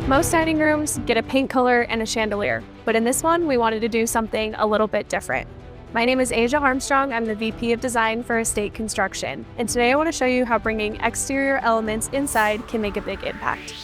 Most dining rooms get a paint color and a chandelier, but in this one, we wanted to do something a little bit different. My name is Aajah Armstrong. I'm the VP of Design for ESTAIT Construction, and today I want to show you how bringing exterior elements inside can make a big impact.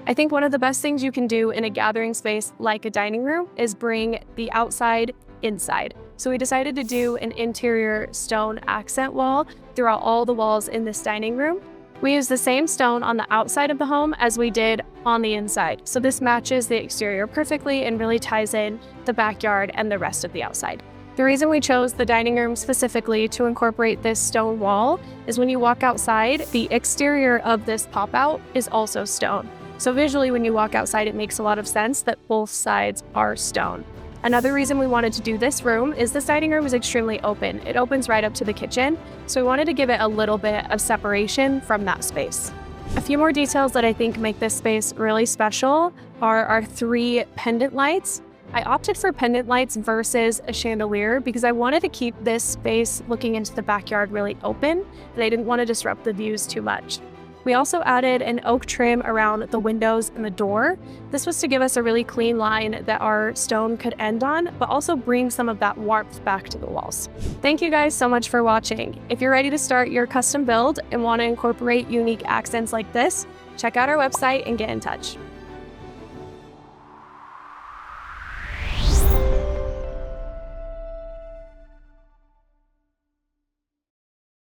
I think one of the best things you can do in a gathering space like a dining room is bring the outside inside. So we decided to do an interior stone accent wall throughout all the walls in this dining room. We used the same stone on the outside of the home as we did on the inside. So this matches the exterior perfectly and really ties in the backyard and the rest of the outside. The reason we chose the dining room specifically to incorporate this stone wall is when you walk outside, the exterior of this pop-out is also stone. So visually, when you walk outside, it makes a lot of sense that both sides are stone. Another reason we wanted to do this room is this dining room is extremely open. It opens right up to the kitchen, so we wanted to give it a little bit of separation from that space. A few more details that I think make this space really special are our 3 pendant lights. I opted for pendant lights versus a chandelier because I wanted to keep this space looking into the backyard really open, and I didn't want to disrupt the views too much. We also added an oak trim around the windows and the door. This was to give us a really clean line that our stone could end on, but also bring some of that warmth back to the walls. Thank you guys so much for watching. If you're ready to start your custom build and want to incorporate unique accents like this, check out our website and get in touch.